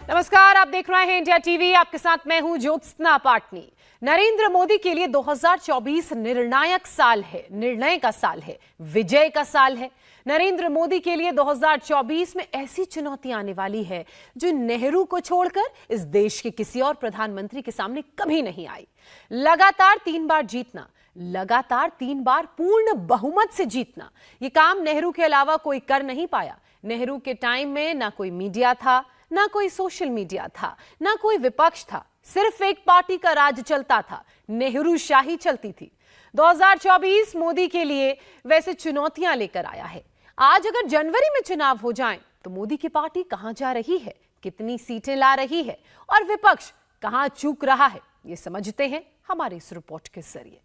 नमस्कार, आप देख रहे हैं इंडिया टीवी। आपके साथ मैं हूं ज्योत्सना पाटनी। नरेंद्र मोदी के लिए 2024 निर्णायक साल है, निर्णय का साल है, विजय का साल है। नरेंद्र मोदी के लिए 2024 में ऐसी चुनौती आने वाली है जो नेहरू को छोड़कर इस देश के किसी और प्रधानमंत्री के सामने कभी नहीं आई। लगातार 3 बार जीतना, लगातार 3 बार पूर्ण बहुमत से जीतना, यह काम नेहरू के अलावा कोई कर नहीं पाया। नेहरू के टाइम में ना कोई मीडिया था, ना कोई सोशल मीडिया था, ना कोई विपक्ष था, सिर्फ एक पार्टी का राज चलता था, नेहरू शाही चलती थी। 2024 मोदी के लिए वैसे चुनौतियां लेकर आया है। आज अगर जनवरी में चुनाव हो जाएं, तो मोदी की पार्टी कहां जा रही है, कितनी सीटें ला रही है और विपक्ष कहां चूक रहा है, ये समझते हैं हमारे इस रिपोर्ट के जरिए।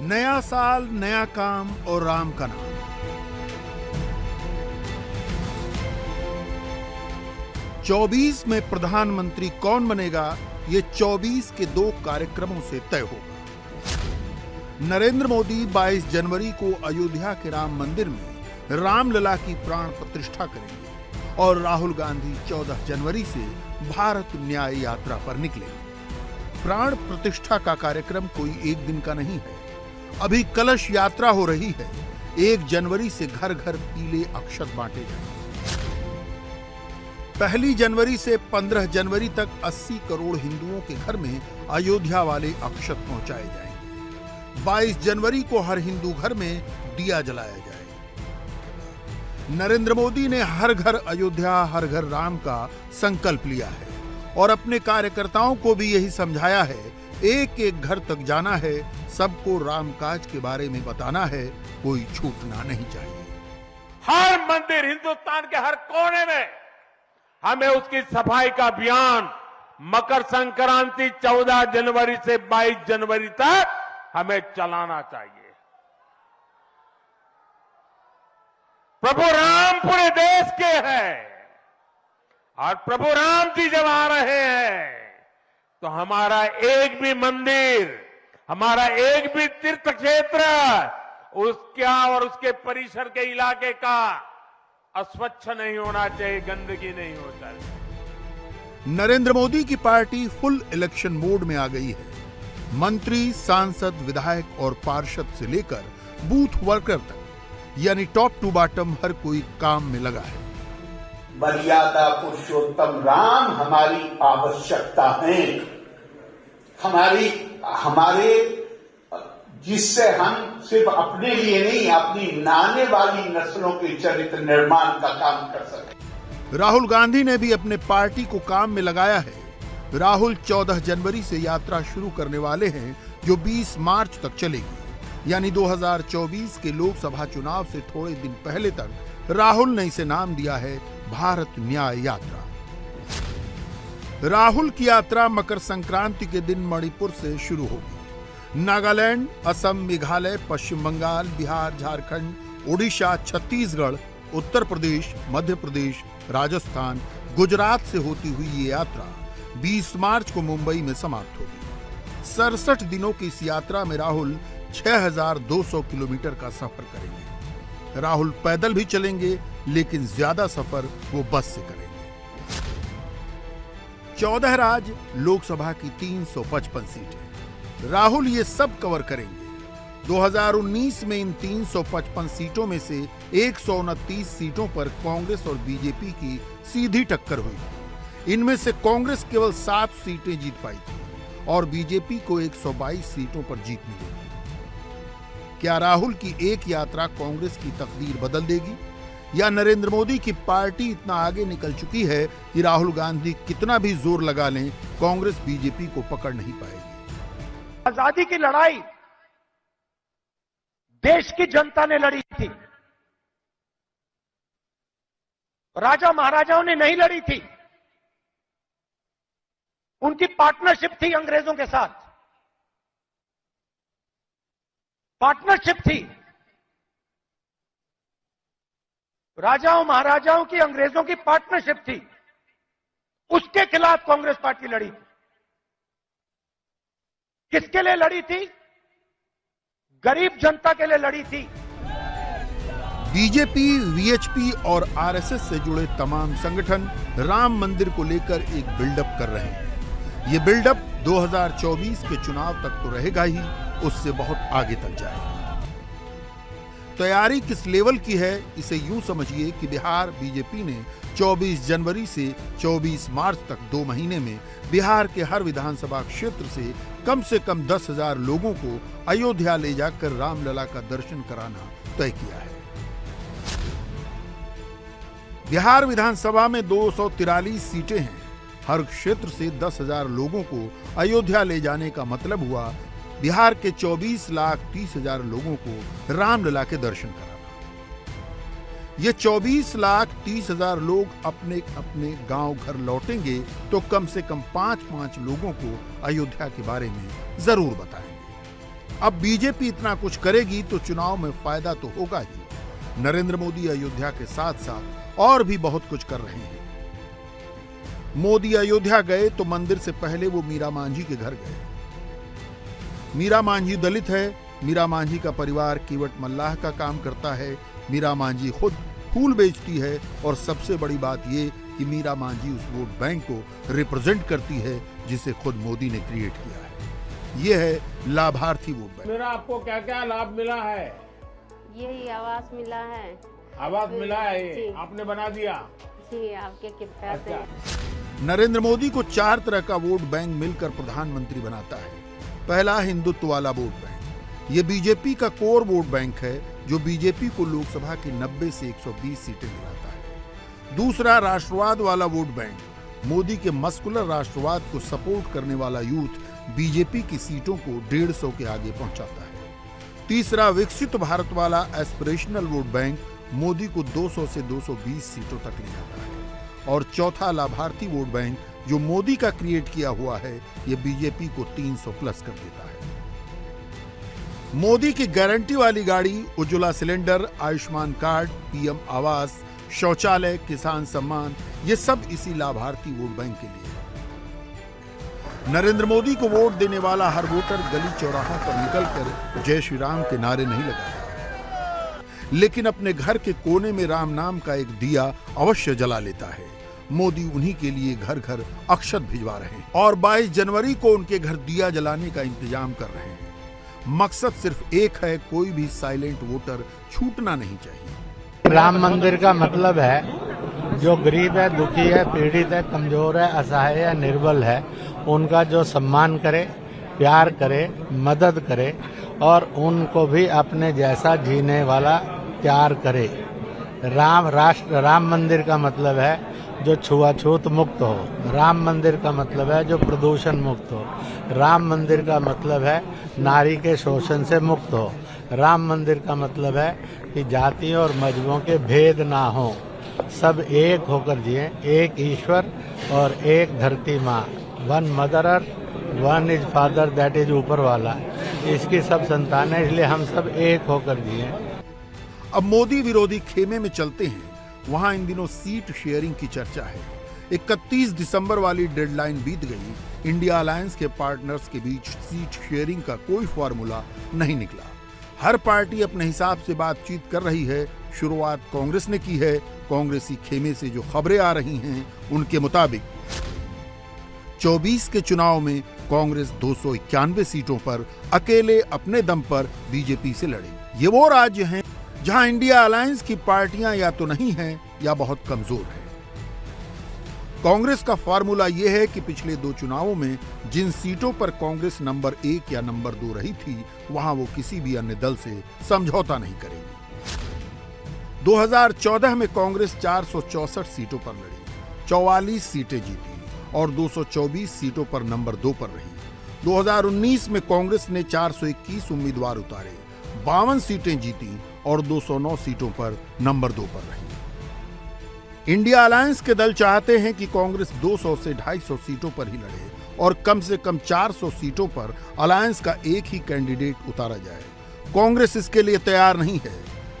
नया साल, नया काम और राम का नाम। चौबीस में प्रधानमंत्री कौन बनेगा, ये 24 के 2 कार्यक्रमों से तय होगा। नरेंद्र मोदी 22 जनवरी को अयोध्या के राम मंदिर में रामलला की प्राण प्रतिष्ठा करेंगे और राहुल गांधी 14 जनवरी से भारत न्याय यात्रा पर निकलेंगे। प्राण प्रतिष्ठा का कार्यक्रम कोई एक दिन का नहीं है। अभी कलश यात्रा हो रही है। 1 जनवरी से घर घर पीले अक्षत बांटे जाएंगे। 1 जनवरी से 15 जनवरी तक 80 करोड़ हिंदुओं के घर में अयोध्या वाले अक्षत पहुंचाए जाएंगे। 22 जनवरी को हर हिंदू घर में दिया जलाया जाएगा। नरेंद्र मोदी ने हर घर अयोध्या, हर घर राम का संकल्प लिया है और अपने कार्यकर्ताओं को भी यही समझाया है। एक एक घर तक जाना है, सबको रामकाज के बारे में बताना है, कोई छूटना नहीं चाहिए। हर मंदिर, हिंदुस्तान के हर कोने में हमें उसकी सफाई का अभियान मकर संक्रांति 14 जनवरी से 22 जनवरी तक हमें चलाना चाहिए। प्रभु राम पूरे देश के हैं और प्रभु राम जी जब आ रहे हैं तो हमारा एक भी मंदिर, हमारा एक भी तीर्थ क्षेत्र उसका और उसके परिसर के इलाके का अस्वच्छ नहीं होना चाहिए, गंदगी नहीं हो चाहिए। नरेंद्र मोदी की पार्टी फुल इलेक्शन मोड में आ गई है। मंत्री, सांसद, विधायक और पार्षद से लेकर बूथ वर्कर तक, यानी टॉप टू बॉटम हर कोई काम में लगा है। मर्यादा पुरुषोत्तम राम हमारी आवश्यकता है, हमारे जिससे हम सिर्फ अपने लिए नहीं, अपनी आने वाली नस्लों के चरित्र निर्माण का काम कर सके। राहुल गांधी ने भी अपने पार्टी को काम में लगाया है। राहुल 14 जनवरी से यात्रा शुरू करने वाले हैं जो 20 मार्च तक चलेगी, यानी 2024 के लोकसभा चुनाव से थोड़े दिन पहले तक राहुल ने इसे नाम दिया है भारत न्याय यात्रा। राहुल की यात्रा मकर संक्रांति के दिन मणिपुर से शुरू होगी। नागालैंड, असम, मेघालय, पश्चिम बंगाल, बिहार, झारखंड, ओडिशा, छत्तीसगढ़, उत्तर प्रदेश, मध्य प्रदेश, राजस्थान, गुजरात से होती हुई ये यात्रा 20 मार्च को मुंबई में समाप्त होगी। 67 दिनों की इस यात्रा में राहुल 6200 किलोमीटर का सफर करेंगे। राहुल पैदल भी चलेंगे, लेकिन ज्यादा सफर वो बस से करेंगे। 14 राज्य, लोकसभा की 355 सीटें। राहुल ये सब कवर करेंगे। 2019 में इन 355 सीटों में से 129 सीटों पर कांग्रेस और बीजेपी की सीधी टक्कर हुई। इनमें से कांग्रेस केवल 7 सीटें जीत पाई थी और बीजेपी को 122 सीटों पर जीत मिली। क्या राहुल की एक यात्रा कांग्रेस की तकदीर बदल देगी, या नरेंद्र मोदी की पार्टी इतना आगे निकल चुकी है कि राहुल गांधी कितना भी जोर लगा लें, कांग्रेस बीजेपी को पकड़ नहीं पाएगी? आजादी की लड़ाई देश की जनता ने लड़ी थी, राजा महाराजाओं ने नहीं लड़ी थी। उनकी पार्टनरशिप थी अंग्रेजों के साथ, पार्टनरशिप थी। राजाओं महाराजाओं की, अंग्रेजों की पार्टनरशिप थी। उसके खिलाफ कांग्रेस पार्टी लड़ी थी। किसके लिए लड़ी थी? गरीब जनता के लिए लड़ी थी। बीजेपी, वीएचपी और आरएसएस से जुड़े तमाम संगठन राम मंदिर को लेकर एक बिल्डअप कर रहे हैं। ये बिल्डअप 2024 के चुनाव तक तो रहेगा ही, उससे बहुत आगे तक जाएगा। तैयारी किस लेवल की है, इसे यूं समझिए कि बिहार बीजेपी ने 24 जनवरी से 24 मार्च तक 2 महीने में बिहार के हर विधानसभा क्षेत्र से कम 10,000 लोगों को अयोध्या ले जाकर रामलला का दर्शन कराना तय किया है। बिहार विधानसभा में 243 सीटें हैं। हर क्षेत्र से 10,000 लोगों को अयोध्या ले जाने का मतलब हुआ बिहार के 24,30,000 लोगों को रामलला के दर्शन कराना। ये 24,30,000 लोग अपने अपने गांव घर लौटेंगे तो कम से कम 5-5 लोगों को अयोध्या के बारे में जरूर बताएंगे। अब बीजेपी इतना कुछ करेगी तो चुनाव में फायदा तो होगा ही। नरेंद्र मोदी अयोध्या के साथ साथ और भी बहुत कुछ कर रहे हैं। मोदी अयोध्या गए तो मंदिर से पहले वो मीरा मांझी के घर गए। मीरा मांझी दलित है। मीरा मांझी का परिवार कीवट मल्लाह का काम करता है। मीरा मांझी खुद फूल बेचती है और सबसे बड़ी बात ये कि मीरा मांझी उस वोट बैंक को रिप्रेजेंट करती है जिसे खुद मोदी ने क्रिएट किया है। ये है लाभार्थी वोट बैंक। मेरा आपको क्या क्या लाभ मिला है? यही आवास मिला है। आवास मिला है, जी। आपने बना दिया? जी, आपके कृपया से। नरेंद्र मोदी को 4 तरह का वोट बैंक मिलकर प्रधानमंत्री बनाता है। पहला, हिंदुत्व वाला वोट बैंक। ये बीजेपी का कोर वोट बैंक है जो बीजेपी को लोकसभा की 90 से 120 सीटें दिलाता है। दूसरा, राष्ट्रवाद वाला वोट बैंक। मोदी के मस्कुलर राष्ट्रवाद को सपोर्ट करने वाला यूथ बीजेपी की सीटों को 150 के आगे पहुंचाता है। तीसरा, विकसित भारत वाला एस्पिरेशनल वोट बैंक मोदी को 200 से 220 सीटों तक ले जाता है। और चौथा, लाभार्थी वोट बैंक जो मोदी का क्रिएट किया हुआ है, ये बीजेपी को 300 प्लस कर देता है। मोदी की गारंटी वाली गाड़ी, Ujjwala cylinder, Ayushman card, PM आवास, शौचालय, किसान सम्मान, ये सब इसी लाभार्थी वोट बैंक के लिए है। नरेंद्र मोदी को वोट देने वाला हर वोटर गली चौराहों पर निकलकर जय श्री राम के नारे नहीं लगाता, लेकिन अपने घर के कोने में राम नाम का एक दिया अवश्य जला लेता है। मोदी उन्हीं के लिए घर घर अक्षत भिजवा रहे हैं और 22 जनवरी को उनके घर दिया जलाने का इंतजाम कर रहे हैं। मकसद सिर्फ एक है, कोई भी साइलेंट वोटर छूटना नहीं चाहिए। राम मंदिर का मतलब है जो गरीब है, दुखी है, पीड़ित है, कमजोर है, असहाय है, निर्बल है, उनका जो सम्मान करे, प्यार करे, मदद करे और उनको भी अपने जैसा जीने वाला प्यार करे। राम मंदिर का मतलब है जो छुआछूत मुक्त हो। राम मंदिर का मतलब है जो प्रदूषण मुक्त हो। राम मंदिर का मतलब है नारी के शोषण से मुक्त हो। राम मंदिर का मतलब है कि जाति और मजहबों के भेद ना हो, सब एक होकर जिए। एक ईश्वर और एक धरती माँ, one mother earth, one is father, that is ऊपर वाला। इसकी सब संतान है, इसलिए हम सब एक होकर जिए। अब मोदी विरोधी खेमे में चलते हैं। वहां इन दिनों सीट शेयरिंग की चर्चा है। 31 दिसंबर वाली डेडलाइन बीत गई। इंडिया अलायंस के पार्टनर्स के बीच सीट शेयरिंग का कोई फॉर्मूला नहीं निकला। हर पार्टी अपने हिसाब से बातचीत कर रही है। शुरुआत कांग्रेस ने की है। कांग्रेसी खेमे से जो खबरें आ रही हैं उनके मुताबिक 24 के चुनाव में कांग्रेस 291 सीटों पर अकेले अपने दम पर बीजेपी से लड़ेगी। ये वो राज्य हैं जहां इंडिया अलायंस की पार्टियां या तो नहीं हैं या बहुत कमजोर हैं। कांग्रेस का फार्मूला यह है कि पिछले 2 चुनावों में जिन सीटों पर कांग्रेस नंबर 1 या नंबर 2 रही थी, वहां वो किसी भी अन्य दल से समझौता नहीं करेगी। 2014 में कांग्रेस 464 सीटों पर लड़ी, 44 सीटें जीती और 224 सीटों पर नंबर 2 पर रही। 2019 में कांग्रेस ने 421 उम्मीदवार उतारे, 52 सीटें जीती और 209 सीटों पर नंबर 2 पर रही। इंडिया अलायंस के दल चाहते हैं कि कांग्रेस 200 से 250 सीटों पर ही लड़े और कम से कम 400 सीटों पर अलायंस का एक ही कैंडिडेट उतारा जाए। कांग्रेस इसके लिए तैयार नहीं है।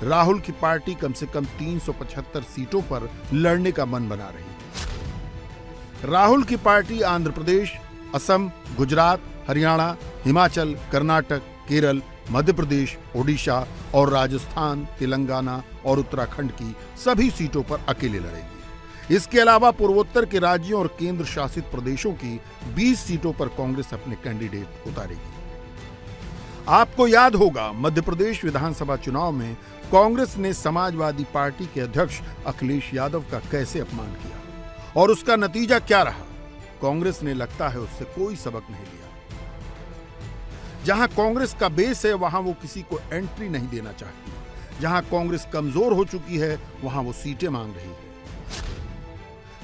राहुल की पार्टी कम से कम 375 सीटों पर लड़ने का मन बना रही है। राहुल की पार्टी आंध्र प्रदेश, असम, गुजरात, हरियाणा, हिमाचल, कर्नाटक, केरल, मध्य प्रदेश, ओडिशा और राजस्थान, तेलंगाना और उत्तराखंड की सभी सीटों पर अकेले लड़ेगी। इसके अलावा पूर्वोत्तर के राज्यों और केंद्र शासित प्रदेशों की 20 सीटों पर कांग्रेस अपने कैंडिडेट उतारेगी। आपको याद होगा, मध्य प्रदेश विधानसभा चुनाव में कांग्रेस ने समाजवादी पार्टी के अध्यक्ष अखिलेश यादव का कैसे अपमान किया और उसका नतीजा क्या रहा। कांग्रेस ने लगता है उससे कोई सबक नहीं लिया। जहां कांग्रेस का बेस है वहां वो किसी को एंट्री नहीं देना चाहती। जहां कांग्रेस कमजोर हो चुकी है वहां वो सीटें मांग रही है।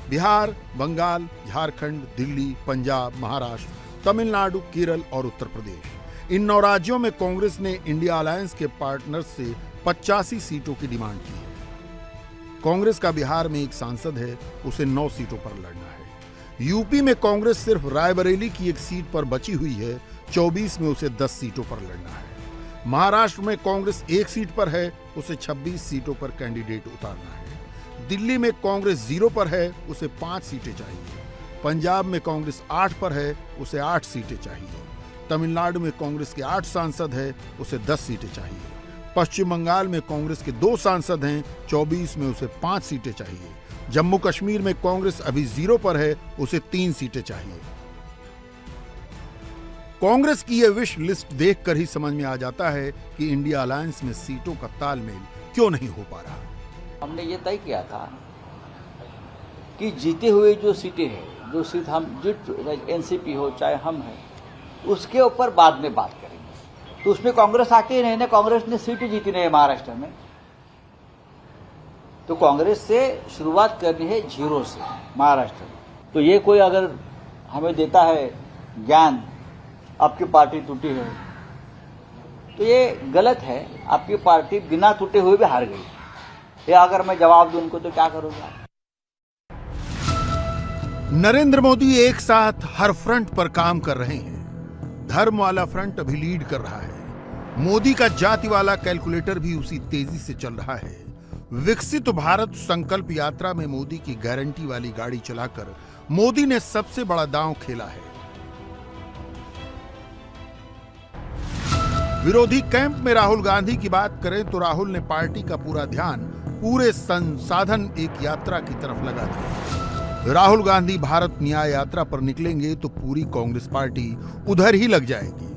बिहार, बंगाल, झारखंड, दिल्ली, पंजाब, महाराष्ट्र, तमिलनाडु, केरल और उत्तर प्रदेश, इन 9 राज्यों में कांग्रेस ने इंडिया अलायंस के पार्टनर्स से 85 सीटों की डिमांड की है। कांग्रेस का बिहार में एक सांसद है, उसे 9 सीटों पर लड़ना है। यूपी में कांग्रेस सिर्फ रायबरेली की एक सीट पर बची हुई है, 24 में उसे 10 सीटों पर लड़ना है। महाराष्ट्र में कांग्रेस 1 सीट पर है, उसे 26 सीटों पर कैंडिडेट उतारना है। दिल्ली में कांग्रेस 0 पर है, उसे 5 सीटें चाहिए। पंजाब में कांग्रेस 8 पर है, उसे 8 सीटें चाहिए। तमिलनाडु में कांग्रेस के 8 सांसद हैं, उसे 10 सीटें चाहिए। पश्चिम बंगाल में कांग्रेस के 2 सांसद हैं, 24 में उसे 5 सीटें चाहिए। जम्मू कश्मीर में कांग्रेस अभी 0 पर है, उसे 3 सीटें चाहिए। कांग्रेस की यह विश लिस्ट देखकर ही समझ में आ जाता है कि इंडिया अलायंस में सीटों का तालमेल क्यों नहीं हो पा रहा। हमने ये तय किया था कि जीते हुए जो सीटें हैं, जो सीट हम जीत, एनसीपी हो चाहे हम हैं, उसके ऊपर बाद में बात करेंगे। तो उसमें कांग्रेस आके ही नहीं ना, कांग्रेस ने सीटें जीती नहीं है महाराष्ट्र में, तो कांग्रेस से शुरुआत करनी है 0 से महाराष्ट्र में। तो ये कोई अगर हमें देता है ज्ञान आपकी पार्टी टूटी है, तो ये गलत है। आपकी पार्टी बिना टूटे हुए भी हार गई। ये अगर मैं जवाब दूं उनको तो क्या करूंगा। नरेंद्र मोदी एक साथ हर फ्रंट पर काम कर रहे हैं। धर्म वाला फ्रंट अभी लीड कर रहा है। मोदी का जाति वाला कैलकुलेटर भी उसी तेजी से चल रहा है। विकसित भारत संकल्प यात्रा में मोदी की गारंटी वाली गाड़ी चलाकर मोदी ने सबसे बड़ा दांव खेला है। विरोधी कैंप में राहुल गांधी की बात करें तो राहुल ने पार्टी का पूरा ध्यान पूरे संसाधन एक यात्रा की तरफ लगा दिया। राहुल गांधी भारत न्याय यात्रा पर निकलेंगे तो पूरी कांग्रेस पार्टी उधर ही लग जाएगी।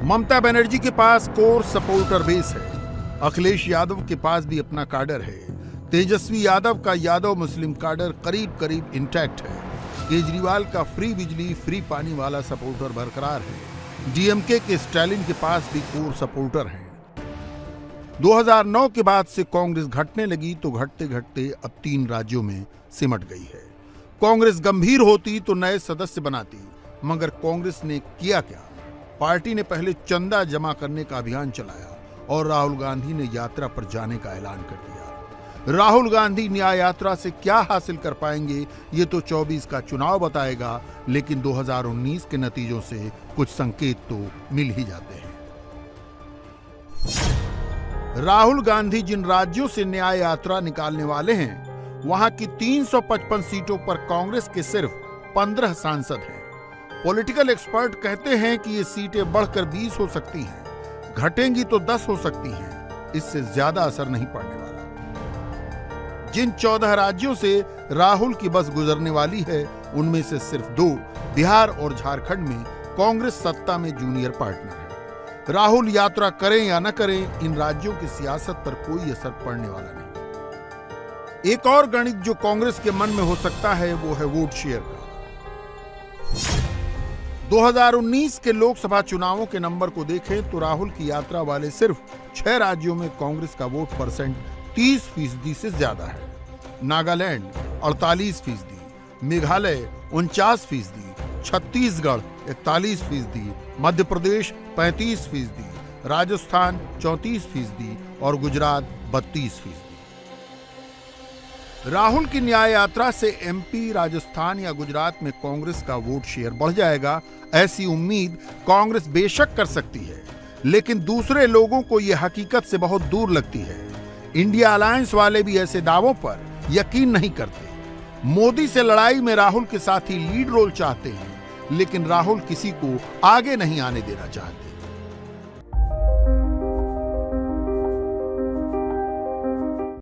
ममता बनर्जी के पास कोर सपोर्टर बेस है। अखिलेश यादव के पास भी अपना काडर है। तेजस्वी यादव का यादव मुस्लिम काडर करीब करीब इंटैक्ट है। केजरीवाल का फ्री बिजली फ्री पानी वाला सपोर्टर बरकरार है। डीएमके के स्टालिन के पास भी कोर सपोर्टर हैं। 2009 के बाद से कांग्रेस घटने लगी तो घटते घटते अब 3 राज्यों में सिमट गई है। कांग्रेस गंभीर होती तो नए सदस्य बनाती, मगर कांग्रेस ने किया क्या? पार्टी ने पहले चंदा जमा करने का अभियान चलाया और राहुल गांधी ने यात्रा पर जाने का ऐलान कर दिया। राहुल गांधी न्याय यात्रा से क्या हासिल कर पाएंगे ये तो 24 का चुनाव बताएगा, लेकिन 2019 के नतीजों से कुछ संकेत तो मिल ही जाते हैं। राहुल गांधी जिन राज्यों से न्याय यात्रा निकालने वाले हैं, वहां की 355 सीटों पर कांग्रेस के सिर्फ 15 सांसद हैं। पॉलिटिकल एक्सपर्ट कहते हैं कि ये सीटें बढ़कर 20 हो सकती हैं, घटेंगी तो 10 हो सकती हैं। इससे ज्यादा असर नहीं पड़ने वाला। जिन 14 राज्यों से राहुल की बस गुजरने वाली है, उनमें से सिर्फ 2 बिहार और झारखंड में कांग्रेस सत्ता में जूनियर पार्टनर है। राहुल यात्रा करें या न करें, इन राज्यों की सियासत पर कोई असर पड़ने वाला नहीं। एक और गणित जो कांग्रेस के मन में हो सकता है वो है वोट शेयर का। 2019 के लोकसभा चुनावों के नंबर को देखें तो राहुल की यात्रा वाले सिर्फ 6 राज्यों में कांग्रेस का वोट परसेंट 30% से ज्यादा है। नागालैंड 48%, मेघालय 49%, छत्तीसगढ़ 41%, मध्य प्रदेश 35%, राजस्थान 34% और गुजरात 32%। राहुल की न्याय यात्रा से एमपी, राजस्थान या गुजरात में कांग्रेस का वोट शेयर बढ़ जाएगा, ऐसी उम्मीद कांग्रेस बेशक कर सकती है, लेकिन दूसरे लोगों को यह हकीकत से बहुत दूर लगती है। इंडिया अलायंस वाले भी ऐसे दावों पर यकीन नहीं करते। मोदी से लड़ाई में राहुल के साथी लीड रोल चाहते हैं, लेकिन राहुल किसी को आगे नहीं आने देना चाहते।